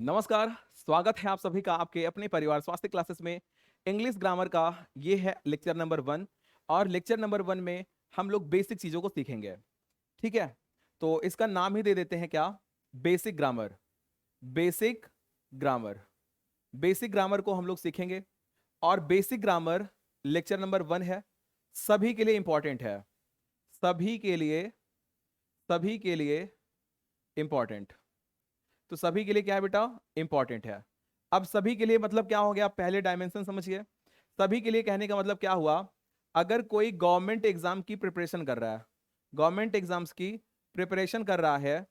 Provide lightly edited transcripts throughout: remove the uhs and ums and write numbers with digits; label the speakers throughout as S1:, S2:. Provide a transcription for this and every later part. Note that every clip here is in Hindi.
S1: नमस्कार। स्वागत है आप सभी का आपके अपने परिवार स्वास्थ्य क्लासेस में। इंग्लिश ग्रामर का ये है लेक्चर नंबर 1 और लेक्चर नंबर 1 में हम लोग बेसिक चीजों को सीखेंगे। ठीक है, तो इसका नाम ही दे देते हैं क्या, basic grammar. Basic grammar, basic grammar को हम लोग सीखेंगे और बेसिक ग्रामर लेक्चर नंबर 1 है, सभी के लिए इंपॉर्टेंट है, सभी के लिए, सभी के लिए इंपॉर्टेंट। तो सभी के लिए क्या है बेटा, इंपॉर्टेंट है। अब सभी के लिए मतलब क्या हो गया, पहले डायमेंशन समझिए। सभी के लिए कहने का मतलब क्या हुआ, अगर कोई गवर्नमेंट एग्जाम की प्रिपरेशन कर रहा है, गवर्नमेंट एग्जाम्स की प्रिपरेशन कर रहा है,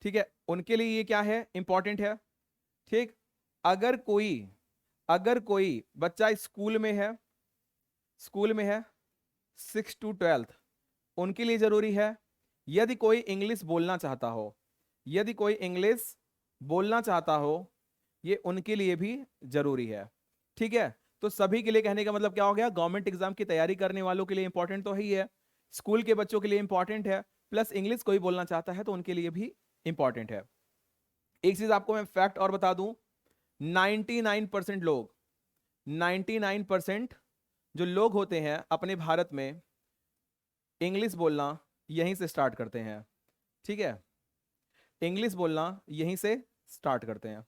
S1: ठीक है, उनके लिए ये क्या है, इंपॉर्टेंट है। ठीक, अगर कोई अगर कोई बच्चा स्कूल में है, स्कूल में है 6 to 12, उनके लिए जरूरी है। यदि कोई इंग्लिश बोलना चाहता हो, यदि कोई इंग्लिश बोलना चाहता हो, ये उनके लिए भी जरूरी है। ठीक है, तो सभी के लिए कहने का मतलब क्या हो गया, गवर्नमेंट एग्जाम की तैयारी करने वालों के लिए इंपॉर्टेंट तो है ही है, स्कूल के बच्चों के लिए इंपॉर्टेंट है, प्लस इंग्लिश कोई बोलना चाहता है तो उनके लिए भी इंपॉर्टेंट है। एक चीज आपको मैं फैक्ट और बता दूं, 99% लोग, 99% जो लोग होते हैं अपने भारत में, इंग्लिश बोलना यहीं से स्टार्ट करते हैं। ठीक है, इंग्लिश बोलना यहीं से स्टार्ट करते हैं।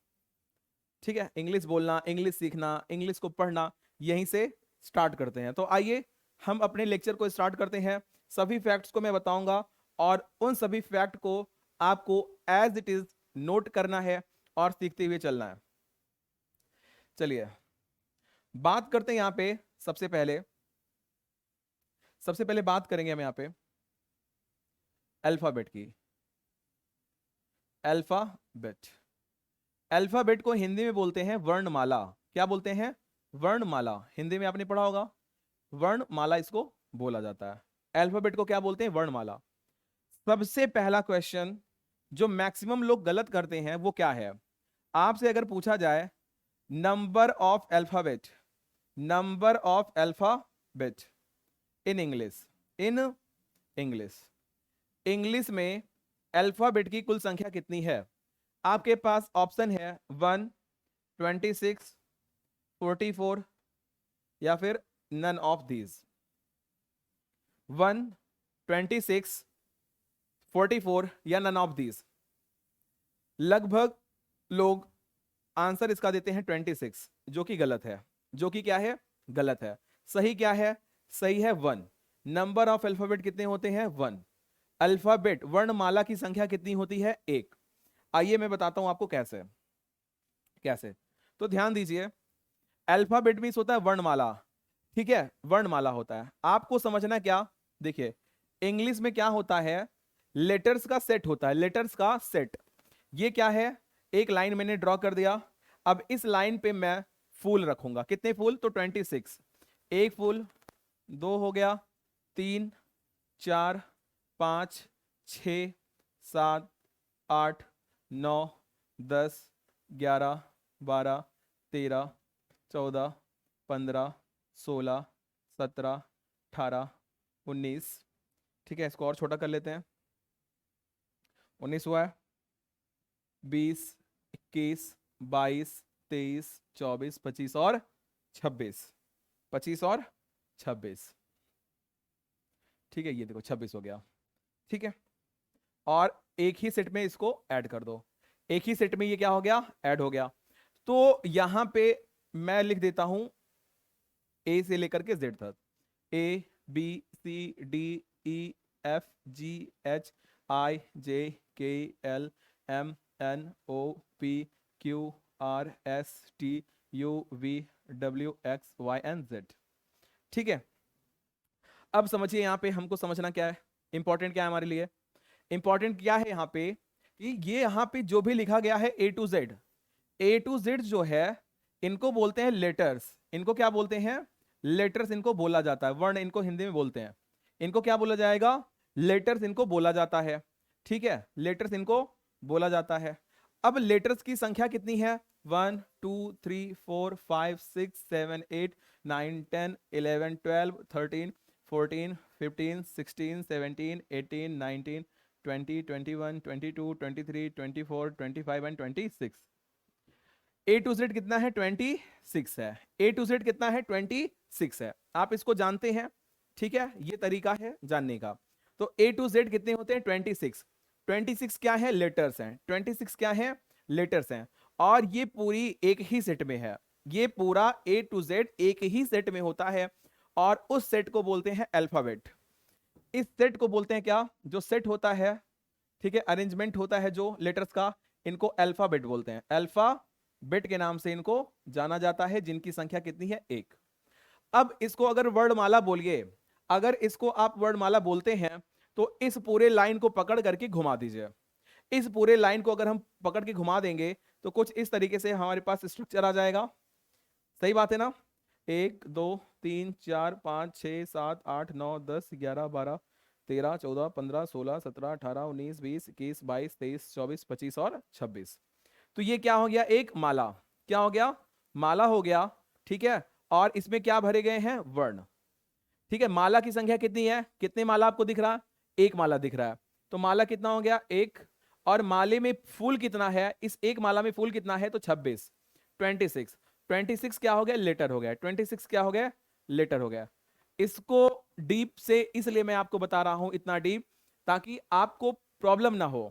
S1: ठीक है, इंग्लिश बोलना, इंग्लिश सीखना, इंग्लिश को पढ़ना यहीं से स्टार्ट करते हैं। तो आइए हम अपने लेक्चर को स्टार्ट करते हैं। सभी फैक्ट्स को मैं बताऊंगा और उन सभी फैक्ट को आपको एज इट इज नोट करना है और सीखते हुए चलना है। चलिए बात करते हैं यहां पे। सबसे पहले बात करेंगे हम यहां पे अल्फाबेट की। अल्फाबेट, अल्फाबेट को हिंदी में बोलते हैं वर्णमाला। क्या बोलते हैं, वर्णमाला। हिंदी में आपने पढ़ा होगा, वर्णमाला इसको बोला जाता है। अल्फाबेट को क्या बोलते हैं, वर्णमाला। सबसे पहला क्वेश्चन जो मैक्सिमम लोग गलत करते हैं वो क्या है, आपसे अगर पूछा जाए number of alphabet, number of alphabet in English, in English, English में अल्फाबेट की कुल संख्या कितनी है। आपके पास ऑप्शन है 1, 26, 44 या फिर नन ऑफ दीज। 1, 26, 44 या नन ऑफ दीज। लगभग लोग आंसर इसका देते हैं 26, जो कि गलत है। जो कि क्या है, गलत है। सही क्या है, सही है 1। नंबर ऑफ अल्फाबेट कितने होते हैं, 1। अल्फाबेट वर्णमाला की संख्या कितनी होती है, 1। आइए मैं बताता हूं आपको कैसे, कैसे। तो ध्यान दीजिए, अल्फाबेट मींस होता है वर्णमाला। ठीक है, वर्णमाला होता है। आपको समझना क्या, देखिए इंग्लिश में क्या होता है, लेटर्स का सेट होता है, लेटर्स का सेट। ये क्या है, एक लाइन मैंने ड्रॉ कर दिया। अब इस लाइन पे मैं फूल रखूंगा, कितने फूल, तो 26। एक फूल, दो हो गया, 3, 4, 5, 6, 7, 8, 9, 10, 11, 12, 13, 14, 15, 16, 17, 18, 19। ठीक है, इसको और छोटा कर लेते हैं। 19 हुआ है, 20, 21, 22, 23, 24, 25 और 26, 25 और 26। ठीक है, ये देखो 26 हो गया। ठीक है, और एक ही सेट में इसको ऐड कर दो, एक ही सेट में ये क्या हो गया, ऐड हो गया। तो यहां पे मैं लिख देता हूं ए से लेकर के जेड तक, A B C D E F G H I J K L M N O P Q R S T U V W X Y and Z. ठीक है, अब समझिए यहां पे हमको समझना क्या है, इंपॉर्टेंट क्या है हमारे लिए। इंपॉर्टेंट क्या है यहां पे, कि ये यहां पे जो भी लिखा गया है A to Z, A to Z जो है इनको बोलते हैं लेटर्स। इनको क्या बोलते हैं, लेटर्स इनको बोला जाता है, वर्ण इनको हिंदी में बोलते हैं। इनको क्या बोला जाएगा, लेटर्स इनको बोला जाता है। ठीक है, लेटर्स इनको बोला जाता है। अब लेटर्स की संख्या कितनी है, 1 2 3 4 5 6 7 8 9 10 11 12 13 14 15 16 17 18 19 20, 21, 22, 23, 24, 25 एंड 26। ए टू जेड कितना है? 26 है। ए टू जेड कितना है? 26 है। आप इसको जानते हैं, ठीक है, ये तरीका है जानने का। तो ए टू जेड कितने होते हैं? 26। 26 क्या है? लेटर्स हैं। 26 क्या है? लेटर्स हैं। और ये पूरी एक ही सेट में है, ये पूरा ए टू जेड एक ही सेट में होता है, और उस सेट को बोलते हैं अल्फाबेट। इस सेट को बोलते हैं क्या? जो सेट होता है, ठीक है, अरेंजमेंट होता है जो लेटर्स का, इनको अल्फाबेट बोलते हैं। अल्फाबेट के नाम से इनको जाना जाता है, जिनकी संख्या कितनी है? 1। अब इसको अगर वर्णमाला बोलिए, अगर इसको आप वर्णमाला बोलते हैं तो इस पूरे लाइन को पकड़ करके घुमा दीजिए। इस पूरे लाइन को अगर हम पकड़ के घुमा देंगे तो कुछ इस तरीके से हमारे पास स्ट्रक्चर आ जाएगा। सही बात है ना? 1 2 3 4 5 6 7 8 9 10 11 12 13 14 15 16 17 18 19 20 21 22 23 24 25 और 26। तो ये क्या हो गया? एक माला। क्या हो गया? माला हो गया, ठीक है। और इसमें क्या भरे गए हैं? वर्ण। ठीक है, माला की संख्या कितनी है? कितने माला आपको दिख रहा? एक माला दिख रहा है। तो माला कितना हो गया? एक। और माले में फूल कितना है? इस एक माला में फूल कितना है? तो 26। 26। 26 क्या हो गया? लेटर हो गया। 26 क्या हो गया? लेटर हो गया। इसको डीप से इसलिए मैं आपको बता रहा हूं, इतना डीप, ताकि आपको प्रॉब्लम ना हो।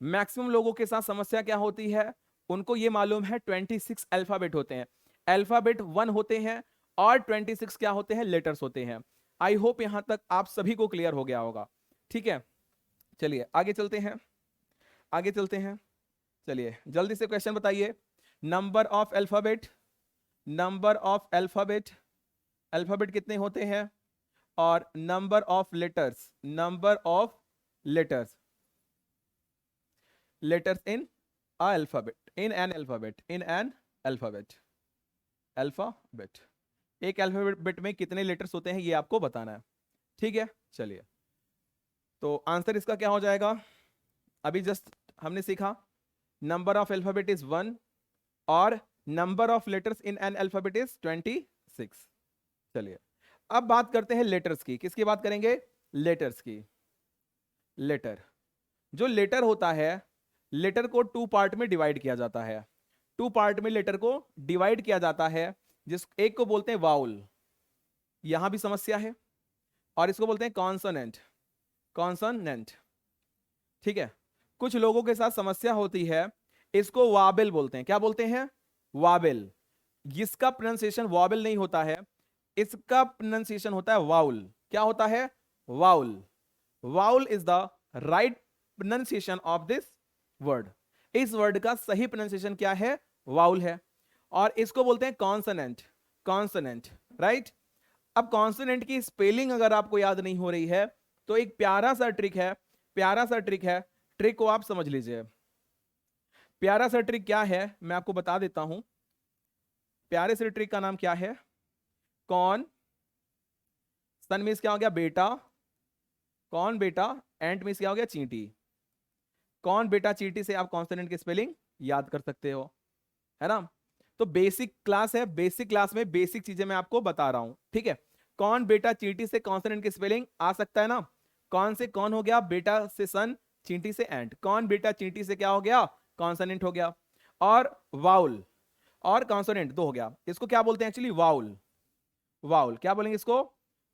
S1: मैक्सिमम लोगों के साथ समस्या क्या होती है? उनको ये मालूम है 26 अल्फाबेट होते हैं, अल्फाबेट 1 होते हैं, और 26 क्या होते हैं? लेटर्स होते हैं। आई होप यहां तक आप सभी को क्लियर हो गया होगा। ठीक है, चलिए आगे चलते हैं, आगे चलते हैं। चलिए जल्दी से क्वेश्चन बताइए। Number of alphabet, number of alphabet, alphabet कितने होते हैं? और number of letters, number of letters, letters in alphabet, in an alphabet, in an alphabet, alphabet. एक अल्फाबेट में कितने लेटर्स होते हैं ये आपको बताना है। ठीक है, चलिए तो आंसर इसका क्या हो जाएगा? अभी जस्ट हमने सीखा नंबर ऑफ अल्फाबेट इज 1 और number of letters in an alphabet is 26। चलिए अब बात करते हैं लेटर्स की। किसकी बात करेंगे? लेटर्स की। लेटर, जो लेटर होता है, लेटर को 2 पार्ट में डिवाइड किया जाता है। 2 पार्ट में लेटर को डिवाइड किया जाता है, जिस एक को बोलते हैं वाउल, यहां भी समस्या है, और इसको बोलते हैं कॉन्सोनेंट, कॉन्सोनेंट। ठीक है, कुछ लोगों के साथ समस्या होती है, इसको वाबेल बोलते हैं। क्या बोलते हैं? वाबेल। इसका प्रोनाउंसिएशन वाबेल नहीं होता है, इसका प्रोनाउंसिएशन होता है वाउल। क्या होता है? Vowel. Vowel is the right pronunciation of this word. इस वर्ड का सही प्रोनाउंसिएशन क्या है? वाउल है। और इसको बोलते हैं कॉन्सोनेंट, कॉन्सोनेंट, राइट। अब कॉन्सोनेंट की स्पेलिंग अगर आपको याद नहीं हो रही है तो एक प्यारा सा ट्रिक है, प्यारा सा ट्रिक है, ट्रिक को आप समझ लीजिए। प्यारा सा ट्रिक क्या है मैं आपको बता देता हूं। प्यारे से ट्रिक का नाम क्या है? कौन, सन मीन्स क्या हो गया? बेटा। कौन बेटा, एंट मीन्स क्या हो गया? चींटी। कौन बेटा चींटी से आप कॉन्सोनेंट की स्पेलिंग याद कर सकते हो, है ना? तो बेसिक क्लास है, बेसिक क्लास में बेसिक चीजें मैं आपको बता रहा हूं। ठीक है, कौन बेटा चींटी से कॉन्सोनेंट की स्पेलिंग आ सकता है ना? कौन से कौन हो गया? बेटा से सन, चींटी से एंट। कौन बेटा चींटी से क्या हो गया? कॉन्सोनेंट हो गया। और वाउल और कॉन्सोनेंट दो हो गया। इसको क्या बोलते हैं एक्चुअली? वाउल। वाउल क्या बोलेंगे इसको?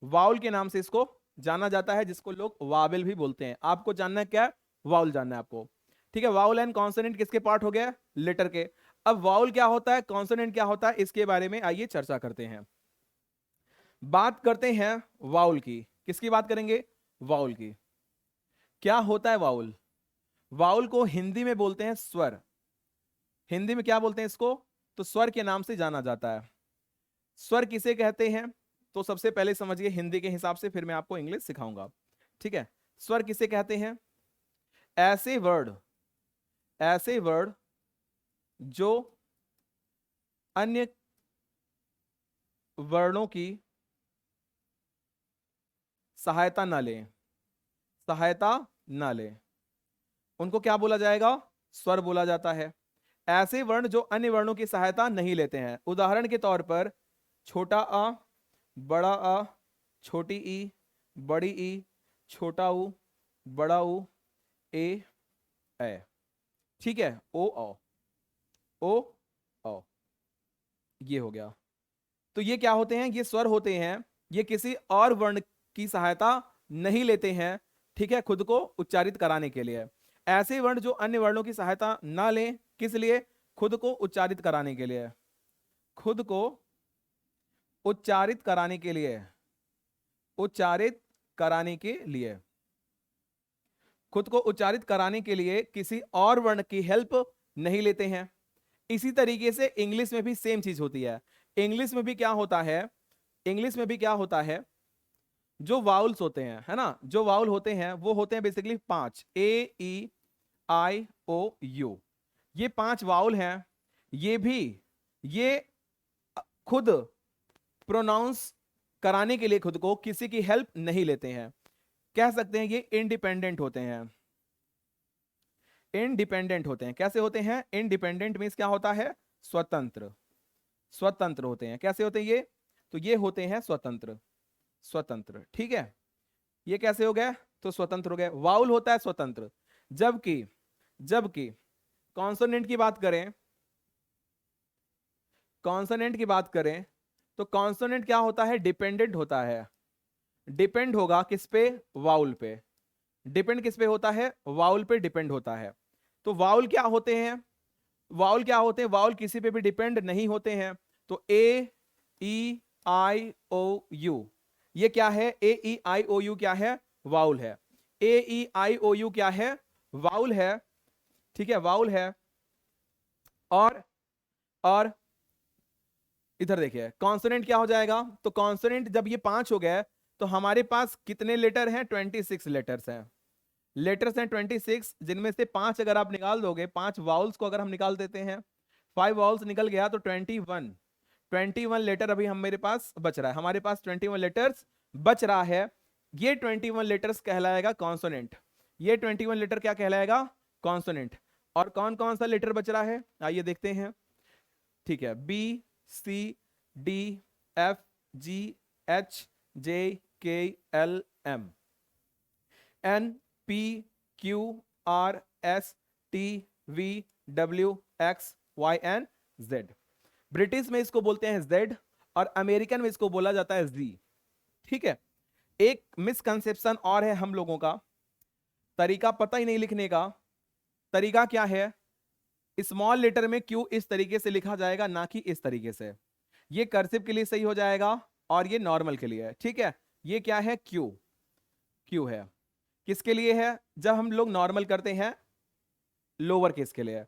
S1: वाउल के नाम से इसको जाना जाता है, जिसको लोग वावेल भी बोलते हैं। आपको जानना है क्या? वाउल जानना है आपको। ठीक है, वाउल एंड कॉन्सोनेंट किसके पार्ट हो गया? लेटर के। अब वाउल क्या होता है, कॉन्सोनेंट क्या होता है, इसके बारे में आइए चर्चा करते हैं। बात करते हैं वाउल की। किसकी बात करेंगे? वाउल की। क्या होता है वाउल? वाउल को हिंदी में बोलते हैं स्वर। हिंदी में क्या बोलते हैं इसको? तो स्वर के नाम से जाना जाता है। स्वर किसे कहते हैं? तो सबसे पहले समझिए हिंदी के हिसाब से, फिर मैं आपको इंग्लिश सिखाऊंगा। ठीक है, स्वर किसे कहते हैं? ऐसे वर्ड, ऐसे वर्ड जो अन्य वर्णों की सहायता ना लें, सहायता ना लें, उनको क्या बोला जाएगा? स्वर बोला जाता है। ऐसे वर्ण जो अन्य वर्णों की सहायता नहीं लेते हैं, उदाहरण के तौर पर छोटा अ, बड़ा अ, छोटी ई, बड़ी ई, छोटा ऊ, बड़ा ऊ, ए ए, ठीक है, ओ ओ ओ ओ, ये हो गया। तो ये क्या होते हैं, ये स्वर होते हैं, ये किसी और वर्ण की सहायता नहीं लेते हैं, ठीक है, खुद को उच्चारित कराने के लिए। ऐसे वर्ण जो अन्य वर्णों की सहायता ना लें, किस लिए, खुद को उच्चारित कराने के लिए, खुद को उच्चारित कराने के लिए, उच्चारित कराने के लिए, खुद को उच्चारित कराने के लिए किसी और वर्ण की हेल्प नहीं लेते हैं। इसी तरीके से इंग्लिश में भी सेम चीज होती है। इंग्लिश में भी क्या होता है, इंग्लिश में भी क्या होता है, जो वाउल्स होते हैं, है ना, जो वाउल होते हैं वो होते हैं basically 5, A E I O you, ये 5 वाउल हैं। ये भी, ये खुद प्रोनाउंस कराने के लिए खुद को किसी की हेल्प नहीं लेते हैं। कह सकते हैं ये इंडिपेंडेंट होते हैं। इंडिपेंडेंट होते हैं, कैसे होते हैं, इंडिपेंडेंट मीन्स क्या होता है, स्वतंत्र, स्वतंत्र होते हैं। कैसे होते हैं ये, तो ये होते हैं स्वतंत्र, स्वतंत्र, ठीक है। ये कैसे हो गया, तो स्वतंत्र हो गए। वाउल होता है स्वतंत्र, जबकि जबकि कॉन्सोनेंट की बात करें, कॉन्सोनेंट की बात करें तो कॉन्सोनेंट क्या होता है, डिपेंडेंट होता है। डिपेंड होगा किस पे, वाउल पे। डिपेंड किस पे होता है, वाउल पे डिपेंड होता है। तो वाउल क्या होते हैं, वाउल क्या होते हैं, वाउल किसी पे भी डिपेंड नहीं होते हैं। तो ए ई आई ओ यू, ये क्या है, ए ई आई ओ यू क्या है, वाउल है। ए ई आई ओ यू क्या है, वाउल है, ठीक है, वाउल है। और इधर देखिए कॉन्सोनेंट क्या हो जाएगा, तो कॉन्सोनेंट जब ये 5 हो गए तो हमारे पास कितने लेटर हैं, 26 लेटर्स हैं। लेटर्स हैं 26, जिनमें से 5 अगर आप निकाल दोगे, 5 वाउल्स को अगर हम निकाल देते हैं, 5 वाउल्स निकल गया तो 21 लेटर अभी हम मेरे पास बच रहा है, हमारे पास 21 लेटर्स बच रहा है। ये 21 लेटर्स कहलाएगा कॉन्सोनेंट, ये 21 लेटर क्या कहलाएगा, कॉन्सोनेंट। और कौन कौन सा लेटर बच रहा है, आइए देखते हैं, ठीक है, B C D F G H J K L M N P Q R S T V W X Y and Z. British में इसको बोलते हैं जेड और अमेरिकन में इसको बोला जाता है जी, ठीक है। एक मिसकंसेप्शन और है हम लोगों का, तरीका पता ही नहीं लिखने का। तरीका क्या है, स्मॉल लेटर में क्यू इस तरीके से लिखा जाएगा, ना कि इस तरीके से। ये कर्सिव के लिए सही हो जाएगा और ये नॉर्मल के लिए है, ठीक है। ये क्या है, क्यू, क्यू है, किसके लिए है, जब हम लोग नॉर्मल करते हैं, लोअर केस के लिए।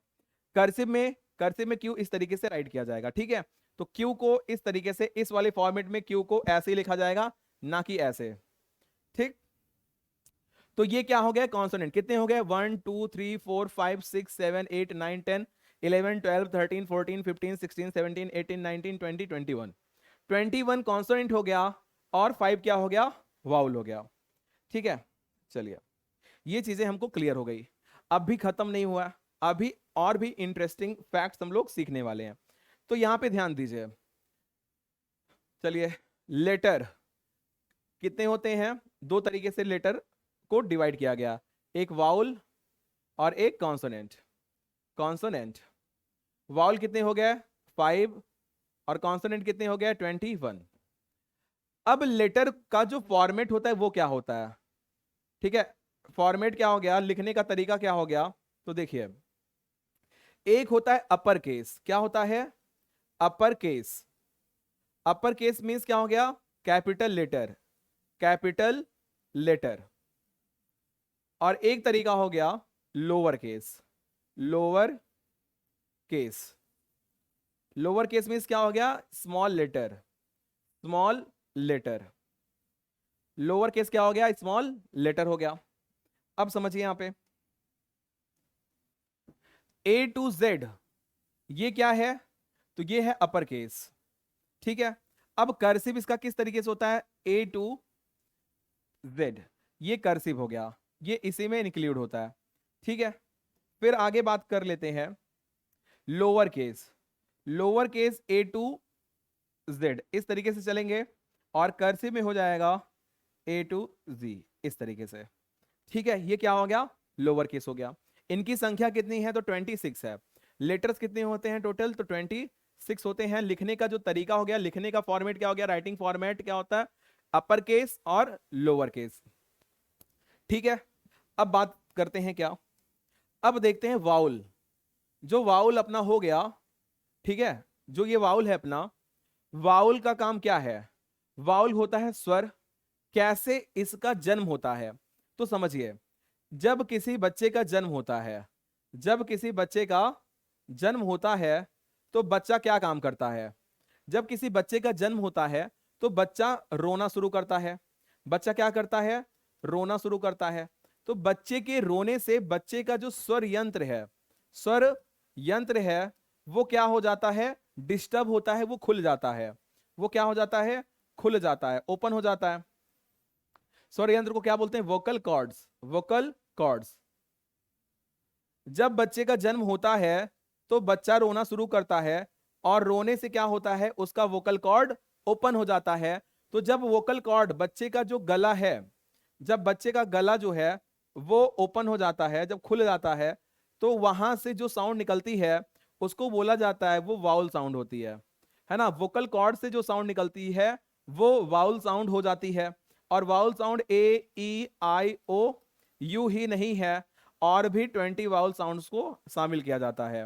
S1: कर्सिव में क्यू इस तरीके से राइट किया जाएगा, ठीक है। तो क्यू को इस तरीके से, इस वाले फॉर्मेट में क्यू को ऐसे ही लिखा जाएगा, ना कि ऐसे, ठीक। तो ये क्या हो गया, कॉन्सोनेंट। कितने हो गए, 1 2 3 4 5 6 7 8 9 10 11 12 13 14 15 16 17 18 19 20 21, 21 कॉन्सोनेंट हो गया और 5 क्या हो गया, वाउल हो गया, ठीक है। चलिए ये चीजें हमको क्लियर हो गई। अब भी खत्म नहीं हुआ, अभी और भी इंटरेस्टिंग फैक्ट्स हम लोग सीखने वाले हैं। तो यहां पे ध्यान दीजिए, चलिए, लेटर कितने होते हैं, 2 तरीके से लेटर को डिवाइड किया गया, एक वाउल और एक कॉन्सोनेंट। कॉन्सोनेंट, वाउल कितने हो गए, 5, और कॉन्सोनेंट कितने हो गए, 21। अब लेटर का जो फॉर्मेट होता है वो क्या होता है, ठीक है। फॉर्मेट क्या हो गया, लिखने का तरीका क्या हो गया, तो देखिए, एक होता है अपर केस, क्या होता है, upper case. Upper case means क्या हो गया, कैपिटल लेटर, कैपिटल लेटर। और एक तरीका हो गया lower case, lower case. Lower case means क्या हो गया, small letter, small letter. Lower case क्या हो गया, स्मॉल लेटर हो गया। अब समझिए यहां पे ए टू जेड, ये क्या है, तो ये है अपर केस, ठीक है। अब कर्सिव इसका किस तरीके से होता है, ए टू जेड, ये कर्सिव हो गया, ये इसी में इंक्लूड होता है, ठीक है। फिर आगे बात कर लेते हैं lower case. Lower case A to Z इस तरीके से चलेंगे और कर्सिव में हो जाएगा ए टू जी, इस तरीके से, ठीक है। ये क्या हो गया, लोअर केस हो गया। इनकी संख्या कितनी है तो 26 है। लेटर्स कितने होते हैं टोटल तो 26 होते हैं। लिखने का जो तरीका हो गया, लिखने का फॉर्मेट क्या हो गया, राइटिंग फॉर्मेट क्या होता है, अपर केस और लोअर केस। ठीक है, अब बात करते हैं क्या, अब देखते हैं वाउल। जो वाउल अपना हो गया, ठीक है, जो ये वाउल है अपना, वाउल का काम क्या है, वाउल होता है स्वर। कैसे इसका जन्म होता है तो समझिए, जब किसी बच्चे का जन्म होता है, जब किसी बच्चे का जन्म होता है तो बच्चा क्या काम करता है, जब किसी बच्चे का जन्म होता है तो बच्चा रोना शुरू करता है। बच्चा क्या करता है, रोना शुरू करता है। तो बच्चे के रोने से बच्चे का जो स्वर यंत्र है, स्वर यंत्र है, वो क्या हो जाता है, डिस्टर्ब होता है, वो खुल जाता है। वो क्या हो जाता है, खुल जाता है, ओपन हो जाता है। स्वर यंत्र को क्या बोलते हैं, वोकल कॉर्ड्स, वोकल कॉर्ड्स। जब बच्चे का जन्म होता है तो बच्चा रोना शुरू करता है, और रोने से क्या होता है, उसका वोकल कॉर्ड ओपन हो जाता है। तो जब वोकल कॉर्ड, बच्चे का जो गला है, जब बच्चे का गला जो है वो ओपन हो जाता है, जब खुल जाता है, तो वहां से जो साउंड निकलती है उसको बोला जाता है, वो वाउल साउंड होती है ना। वोकल कॉर्ड से जो साउंड निकलती है वो वाउल साउंड हो जाती है। और vowel sound A E I O U ही नहीं है, और भी 20 वाउल साउंड्स को शामिल किया जाता है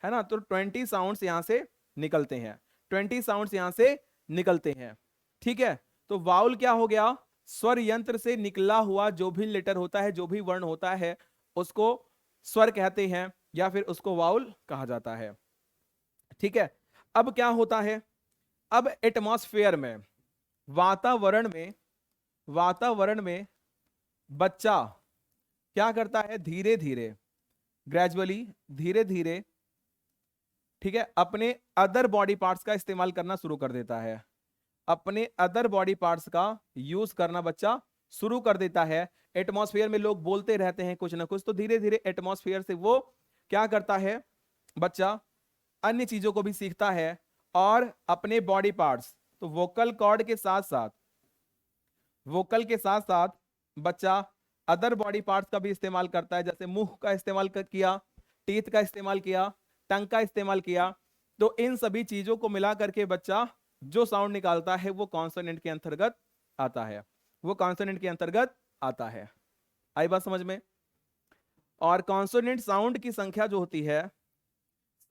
S1: ना। तो 20 साउंड्स यहां से निकलते हैं, 20 साउंड्स यहां से निकलते हैं। ठीक है, तो वाउल क्या हो गया, स्वर यंत्र से निकला हुआ जो भी लेटर होता है, जो भी वर्ण होता है, उसको स्वर कहते हैं, या फिर उसको वाउल कहा जाता है। ठीक है, अब क्या होता है, अब एटमॉस्फेयर में, वातावरण में, वातावरण में बच्चा क्या करता है, धीरे धीरे, ग्रेजुअली, धीरे धीरे, ठीक है, अपने अदर बॉडी पार्ट्स का इस्तेमाल करना शुरू कर देता है। अपने अदर बॉडी पार्ट्स का यूज करना बच्चा शुरू कर देता है। एटमॉस्फेयर में लोग बोलते रहते हैं कुछ ना कुछ, तो धीरे धीरे एटमॉस्फेयर से वो क्या करता है, बच्चा अन्य चीजों को भी सीखता है, और अपने बॉडी पार्ट्स, तो वोकल कॉर्ड के साथ साथ, वोकल के साथ साथ बच्चा अदर बॉडी पार्ट्स का भी इस्तेमाल करता है। जैसे मुंह का इस्तेमाल किया, टीथ का इस्तेमाल किया, टंग का इस्तेमाल किया। तो इन सभी चीजों को मिला करके बच्चा जो साउंड निकालता है वो कॉन्सोनेंट के अंतर्गत आता है, वो कॉन्सोनेंट के अंतर्गत आता है। आई बात समझ में। और कॉन्सोनेंट साउंड की संख्या जो होती है,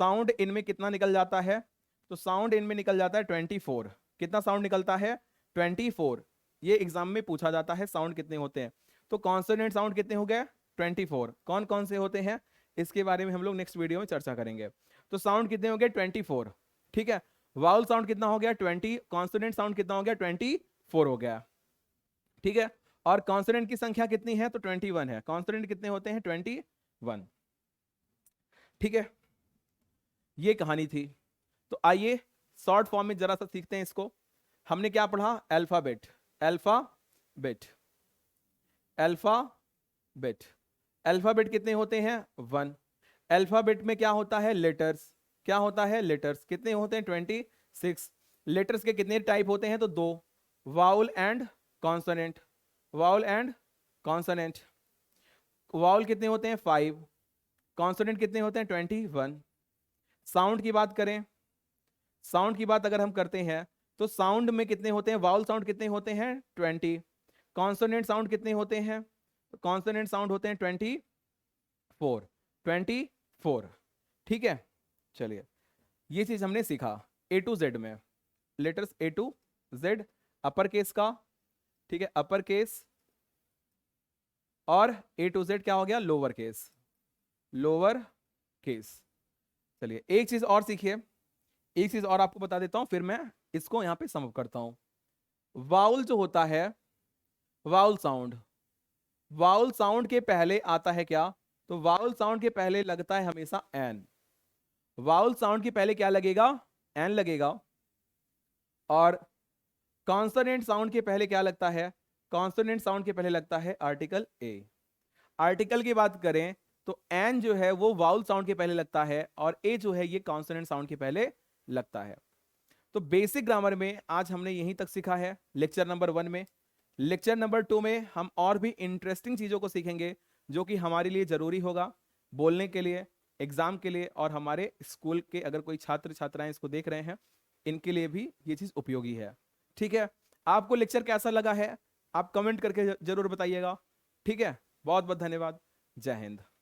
S1: साउंड इनमें कितना निकल जाता है, तो साउंड इनमें निकल जाता है 24। कितना साउंड निकलता है, 24। ये एग्जाम में पूछा जाता है साउंड कितने होते हैं। तो कॉन्सोनेंट साउंड कितने हो गए, 24। कौन कौन से होते हैं इसके बारे में हम लोग नेक्स्ट वीडियो में चर्चा करेंगे। तो साउंड कितने हो गए, 24। ठीक है, वाउल साउंड कितना हो गया, 20। कॉन्सोनेंट साउंड कितना हो गया, 24 हो गया। ठीक है, और कॉन्सोनेंट की संख्या कितनी है तो 21 है। कॉन्सोनेंट कितने होते हैं, 21। ठीक है, ये कहानी थी। तो आइए शॉर्ट फॉर्म में जरा सा सीखते हैं इसको। हमने क्या पढ़ा, अल्फाबेट, अल्फाबेट, अल्फाबेट। अल्फाबेट कितने होते हैं, 1। अल्फाबेट में क्या होता है, लेटर्स। क्या होता है, लेटर्स। कितने होते हैं, 26। लेटर्स के कितने टाइप होते हैं तो 2, vowel and consonant, vowel and consonant. Vowel कितने होते हैं, 5। कॉन्सोनेंट कितने होते हैं, 21। साउंड की बात करें, साउंड की बात अगर हम करते हैं तो साउंड में कितने होते हैं, वाउल साउंड कितने होते हैं, 20। कॉन्सोनेंट साउंड कितने होते हैं, कॉन्सोनेंट साउंड होते हैं 24, 24। ठीक है, चलिए ये चीज हमने सीखा A to Z में, letters A to Z, upper case का, ठीक है, अपर केस, और A to Z क्या हो गया, लोअर केस, लोअर केस। चलिए एक चीज और सीखिए, एक चीज और आपको बता देता हूं, फिर मैं इसको यहां पे सम अप करता हूं। वाउल जो होता है, वाउल साउंड, वाउल साउंड के पहले आता है क्या, तो वाउल साउंड के पहले लगता है हमेशा एन। वाउल साउंड के पहले क्या लगेगा, एन लगेगा। और कॉन्सोनेंट साउंड के पहले क्या लगता है, कॉन्सोनेंट साउंड के पहले लगता है आर्टिकल ए। आर्टिकल की बात करें तो एन जो है वो वाउल साउंड के पहले लगता है, और ए जो है ये कॉन्सोनेंट साउंड के पहले लगता है। तो बेसिक ग्रामर में आज हमने यहीं तक सीखा है लेक्चर नंबर 1 में। लेक्चर नंबर 2 में हम और भी इंटरेस्टिंग चीजों को सीखेंगे, जो कि हमारे लिए जरूरी होगा बोलने के लिए, एग्जाम के लिए, और हमारे स्कूल के अगर कोई छात्र छात्राएं इसको देख रहे हैं इनके लिए भी ये चीज उपयोगी है। ठीक है, आपको लेक्चर कैसा लगा है आप कमेंट करके जरूर बताइएगा। ठीक है, बहुत बहुत धन्यवाद। जय हिंद।